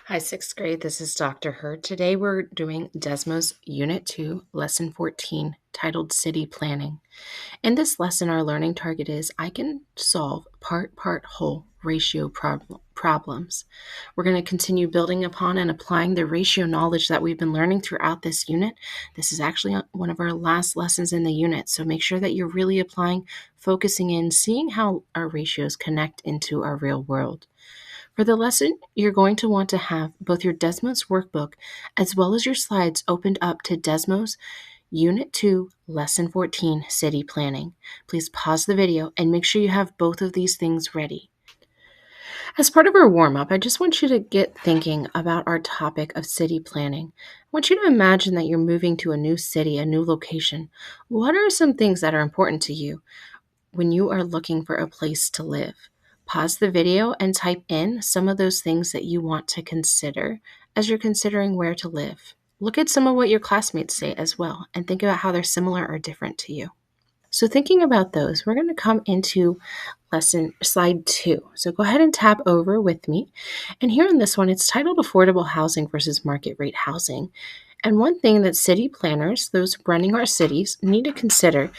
Hi, sixth grade. This is Dr. Hurd. Today we're doing Desmos Unit 2, Lesson 14, titled City Planning. In this lesson, our learning target is I can solve part-whole ratio problems. We're going to continue building upon and applying the ratio knowledge that we've been learning throughout this unit. This is actually one of our last lessons in the unit, so make sure that you're really applying, focusing in, seeing how our ratios connect into our real world. For the lesson, you're going to want to have both your Desmos workbook as well as your slides opened up to Desmos Unit 2, Lesson 14, City Planning. Please pause the video and make sure you have both of these things ready. As part of our warm-up, I just want you to get thinking about our topic of city planning. I want you to imagine that you're moving to a new city, a new location. What are some things that are important to you when you are looking for a place to live? Pause the video and type in some of those things that you want to consider as you're considering where to live. Look at some of what your classmates say as well and think about how they're similar or different to you. So thinking about those, we're going to come into slide 2. So go ahead and tap over with me. And here in this one, it's titled Affordable Housing versus Market Rate Housing. And one thing that city planners, those running our cities, need to consider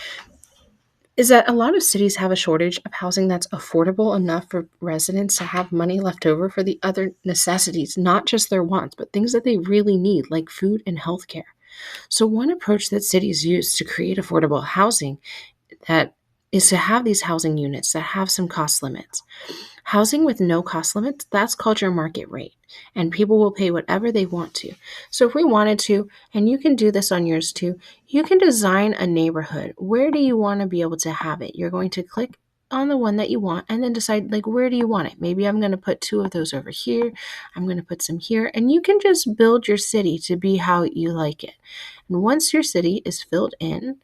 is that a lot of cities have a shortage of housing that's affordable enough for residents to have money left over for the other necessities, not just their wants, but things that they really need, like food and healthcare. So one approach that cities use to create affordable housing that is to have these housing units that have some cost limits. Housing with no cost limits, that's called your market rate, and people will pay whatever they want to. So if we wanted to, and you can do this on yours too, you can design a neighborhood. Where do you want to be able to have it? You're going to click on the one that you want and then decide, like, where do you want it? Maybe I'm going to put 2 of those over here. I'm going to put some here, and you can just build your city to be how you like it. And once your city is filled in,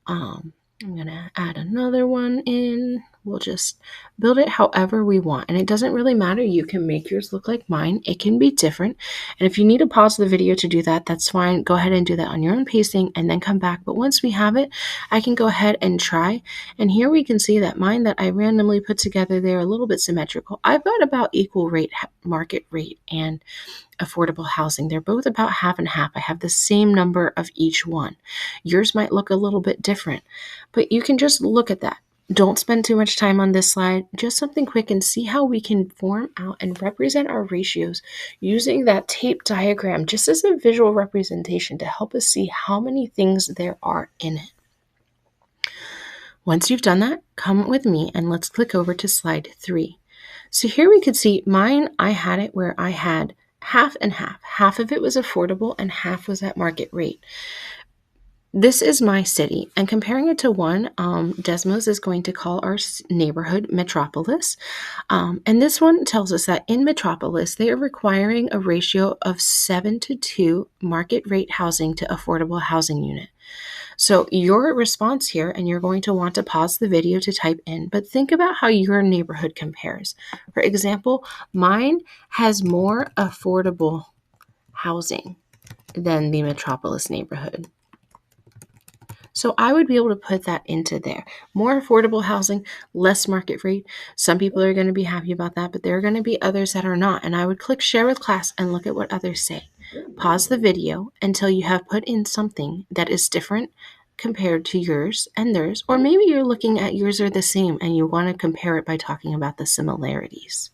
I'm going to add another one in. We'll just build it however we want. And it doesn't really matter. You can make yours look like mine. It can be different. And if you need to pause the video to do that, that's fine. Go ahead and do that on your own pacing and then come back. But once we have it, I can go ahead and try. And here we can see that mine that I randomly put together, they're a little bit symmetrical. I've got about equal rate, market rate, and affordable housing. They're both about half and half. I have the same number of each one. Yours might look a little bit different, but you can just look at that. Don't spend too much time on this slide, just something quick, and see how we can form out and represent our ratios using that tape diagram just as a visual representation to help us see how many things there are in it. Once you've done that, come with me and let's click over to slide 3. So here we could see mine, I had it where I had half and half. Half of it was affordable and half was at market rate. This is my city, and comparing it to one, Desmos is going to call our neighborhood Metropolis. And this one tells us that in Metropolis, they are requiring a ratio of 7:2 market rate housing to affordable housing unit. So your response here, and you're going to want to pause the video to type in, but think about how your neighborhood compares. For example, mine has more affordable housing than the Metropolis neighborhood. So I would be able to put that into there. More affordable housing, less market rate. Some people are going to be happy about that, but there are going to be others that are not. And I would click share with class and look at what others say. Pause the video until you have put in something that is different compared to yours and theirs. Or maybe you're looking at yours are the same and you want to compare it by talking about the similarities.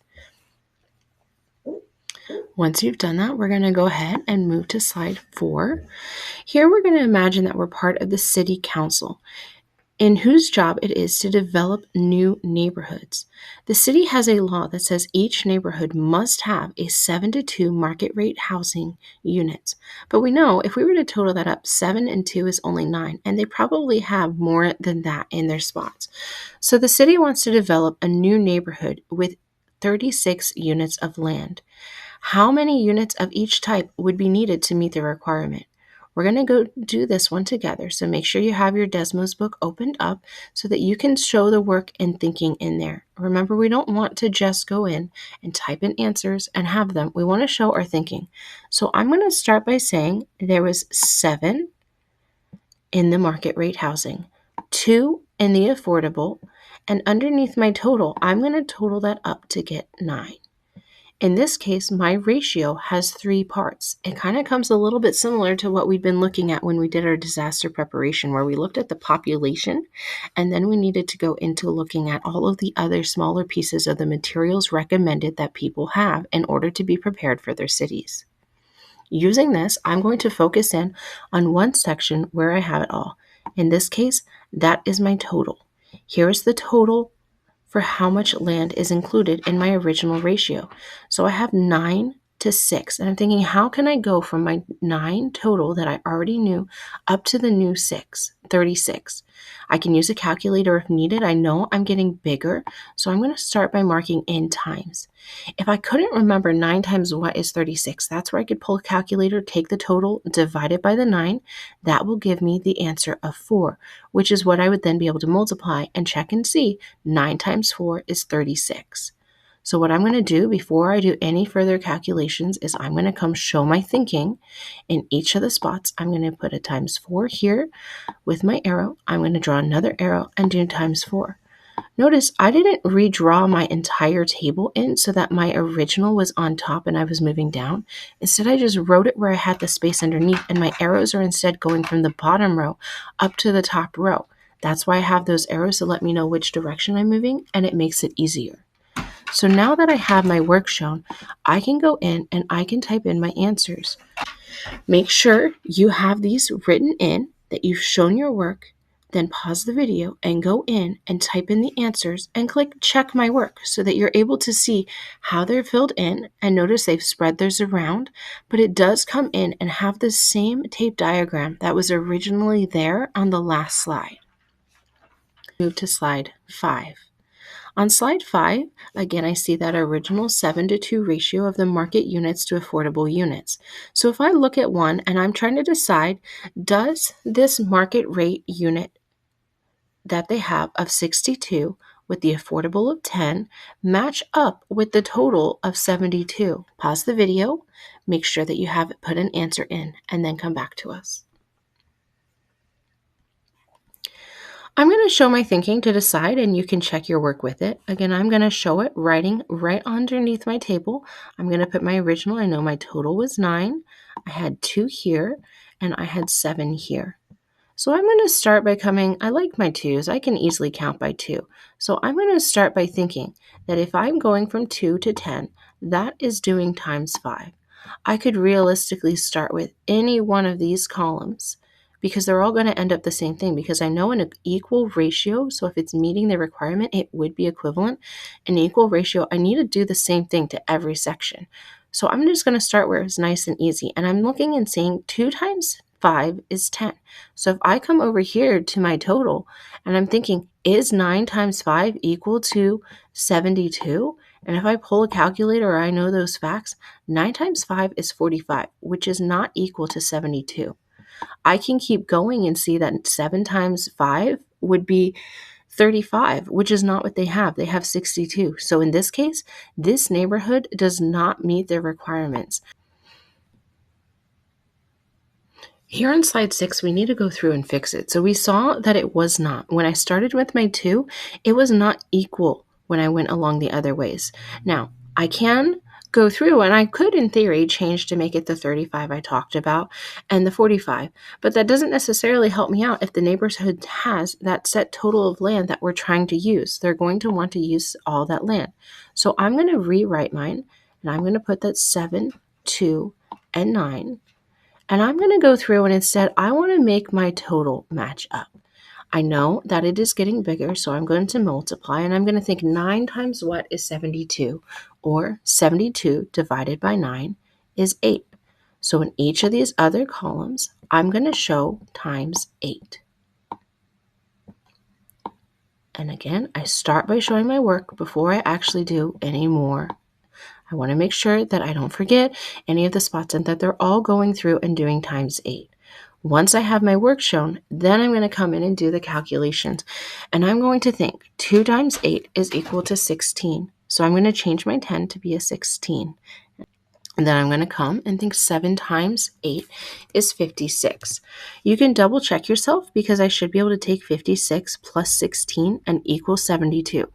Once you've done that, we're going to go ahead and move to slide 4. Here we're going to imagine that we're part of the city council, in whose job it is to develop new neighborhoods. The city has a law that says each neighborhood must have a 7:2 market rate housing units. But we know if we were to total that up, 7 and 2 is only 9, and they probably have more than that in their spots. So the city wants to develop a new neighborhood with 36 units of land. How many units of each type would be needed to meet the requirement? We're going to go do this one together, so make sure you have your Desmos book opened up so that you can show the work and thinking in there. Remember, we don't want to just go in and type in answers and have them. We want to show our thinking. So I'm going to start by saying there was 7 in the market rate housing, 2 in the affordable, and underneath my total, I'm going to total that up to get 9. In this case, my ratio has 3 parts. It kind of comes a little bit similar to what we've been looking at when we did our disaster preparation, where we looked at the population and then we needed to go into looking at all of the other smaller pieces of the materials recommended that people have in order to be prepared for their cities. Using this, I'm going to focus in on one section where I have it all. In this case, that is my total. Here is the total for how much land is included in my original ratio. So I have 9 to 6. And I'm thinking, how can I go from my 9 total that I already knew up to the new 36? I can use a calculator if needed. I know I'm getting bigger, so I'm going to start by marking in times. If I couldn't remember 9 times what is 36, that's where I could pull a calculator, take the total, divide it by the 9. That will give me the answer of 4, which is what I would then be able to multiply and check and see 9 times 4 is 36. So what I'm going to do before I do any further calculations is I'm going to come show my thinking in each of the spots. I'm going to put a times 4 here with my arrow. I'm going to draw another arrow and do times 4. Notice I didn't redraw my entire table in so that my original was on top and I was moving down. Instead, I just wrote it where I had the space underneath, and my arrows are instead going from the bottom row up to the top row. That's why I have those arrows to let me know which direction I'm moving, and it makes it easier. So now that I have my work shown, I can go in and I can type in my answers. Make sure you have these written in, that you've shown your work, then pause the video and go in and type in the answers and click check my work so that you're able to see how they're filled in. And notice they've spread theirs around, but it does come in and have the same tape diagram that was originally there on the last slide. Move to slide 5. On slide 5, again, I see that original 7:2 ratio of the market units to affordable units. So if I look at one and I'm trying to decide, does this market rate unit that they have of 62 with the affordable of 10 match up with the total of 72? Pause the video, make sure that you have put an answer in, and then come back to us. I'm going to show my thinking to decide, and you can check your work with it. Again, I'm going to show it writing right underneath my table. I'm going to put my original. I know my total was 9. I had 2 here, and I had 7 here. So I'm going to start by I like my 2s. I can easily count by 2. So I'm going to start by thinking that if I'm going from 2 to 10, that is doing times 5. I could realistically start with any one of these columns, because they're all going to end up the same thing, because I know an equal ratio, so if it's meeting the requirement, it would be equivalent. An equal ratio, I need to do the same thing to every section. So I'm just going to start where it's nice and easy, and I'm looking and seeing 2 times 5 is 10. So if I come over here to my total, and I'm thinking, is 9 times 5 equal to 72? And if I pull a calculator or I know those facts, 9 times 5 is 45, which is not equal to 72. I can keep going and see that 7 times 5 would be 35, which is not what they have. They have 62. So in this case, this neighborhood does not meet their requirements. Here on slide 6, we need to go through and fix it. So we saw that it was not. When I started with my 2, it was not equal when I went along the other ways. Now, I can go through, and I could, in theory, change to make it the 35 I talked about and the 45, but that doesn't necessarily help me out if the neighborhood has that set total of land that we're trying to use. They're going to want to use all that land. So I'm going to rewrite mine, and I'm going to put that 7, 2, and 9, and I'm going to go through, and instead, I want to make my total match up. I know that it is getting bigger, so I'm going to multiply, and I'm going to think 9 times what is 72, or 72 divided by 9 is 8. So in each of these other columns, I'm going to show times 8. And again, I start by showing my work before I actually do any more. I want to make sure that I don't forget any of the spots and that they're all going through and doing times 8. Once I have my work shown, then I'm going to come in and do the calculations. And I'm going to think 2 times 8 is equal to 16. So I'm going to change my 10 to be a 16. And then I'm going to come and think 7 times 8 is 56. You can double check yourself, because I should be able to take 56 plus 16 and equal 72.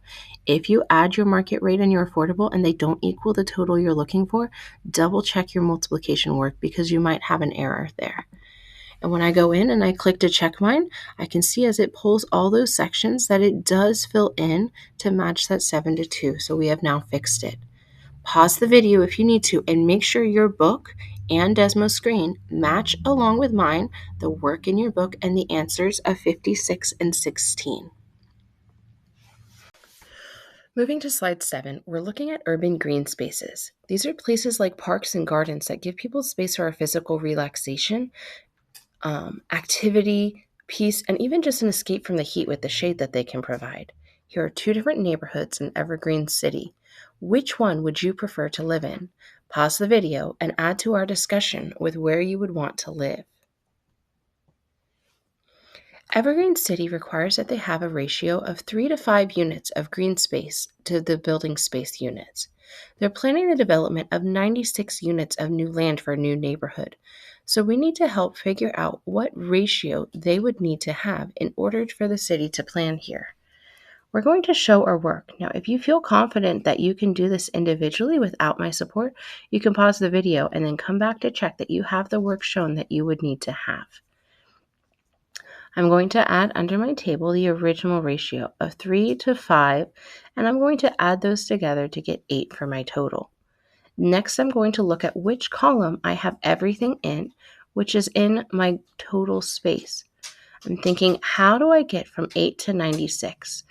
If you add your market rate and your affordable and they don't equal the total you're looking for, double check your multiplication work because you might have an error there. And when I go in and I click to check mine, I can see as it pulls all those sections that it does fill in to match that 7 to 2. So we have now fixed it. Pause the video if you need to and make sure your book and Desmos screen match along with mine, the work in your book, and the answers of 56 and 16. Moving to slide 7, we're looking at urban green spaces. These are places like parks and gardens that give people space for a physical relaxation, activity, peace, and even just an escape from the heat with the shade that they can provide. Here are 2 different neighborhoods in Evergreen City. Which one would you prefer to live in? Pause the video and add to our discussion with where you would want to live. Evergreen City requires that they have a ratio of 3 to 5 units of green space to the building space units. They're planning the development of 96 units of new land for a new neighborhood. So we need to help figure out what ratio they would need to have in order for the city to plan here. We're going to show our work. Now, if you feel confident that you can do this individually without my support, you can pause the video and then come back to check that you have the work shown that you would need to have. I'm going to add under my table the original ratio of 3 to 5, and I'm going to add those together to get 8 for my total. Next, I'm going to look at which column I have everything in, which is in my total space. I'm thinking, how do I get from 8 to 96?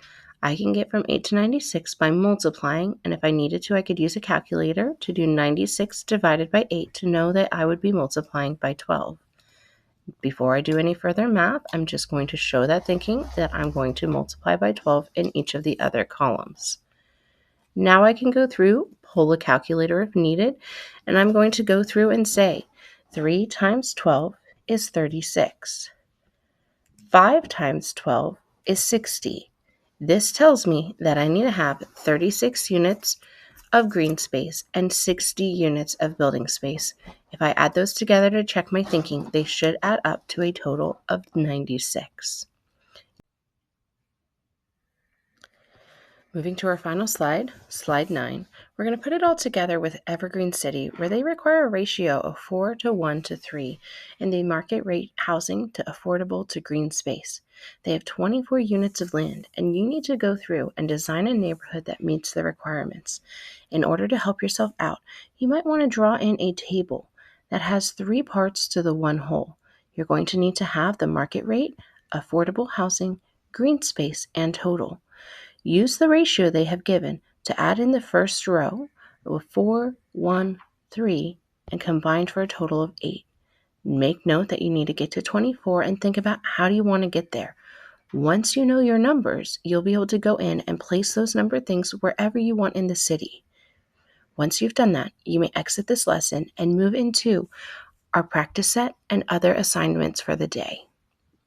I can get from 8 to 96 by multiplying, and if I needed to, I could use a calculator to do 96 divided by 8 to know that I would be multiplying by 12. Before I do any further math, I'm just going to show that thinking that I'm going to multiply by 12 in each of the other columns. Now I can go through, pull a calculator if needed, and I'm going to go through and say 3 times 12 is 36. 5 times 12 is 60. This tells me that I need to have 36 units of green space and 60 units of building space. If I add those together to check my thinking, they should add up to a total of 96. Moving to our final slide, slide 9, we're going to put it all together with Evergreen City, where they require a ratio of 4 to 1 to 3, and they market rate housing to affordable to green space. They have 24 units of land, and you need to go through and design a neighborhood that meets the requirements. In order to help yourself out, you might want to draw in a table that has 3 parts to the one whole. You're going to need to have the market rate, affordable housing, green space, and total. Use the ratio they have given to add in the first row with 4, 1, 3, and combine for a total of 8. Make note that you need to get to 24 and think about how do you want to get there. Once you know your numbers, you'll be able to go in and place those number things wherever you want in the city. Once you've done that, you may exit this lesson and move into our practice set and other assignments for the day.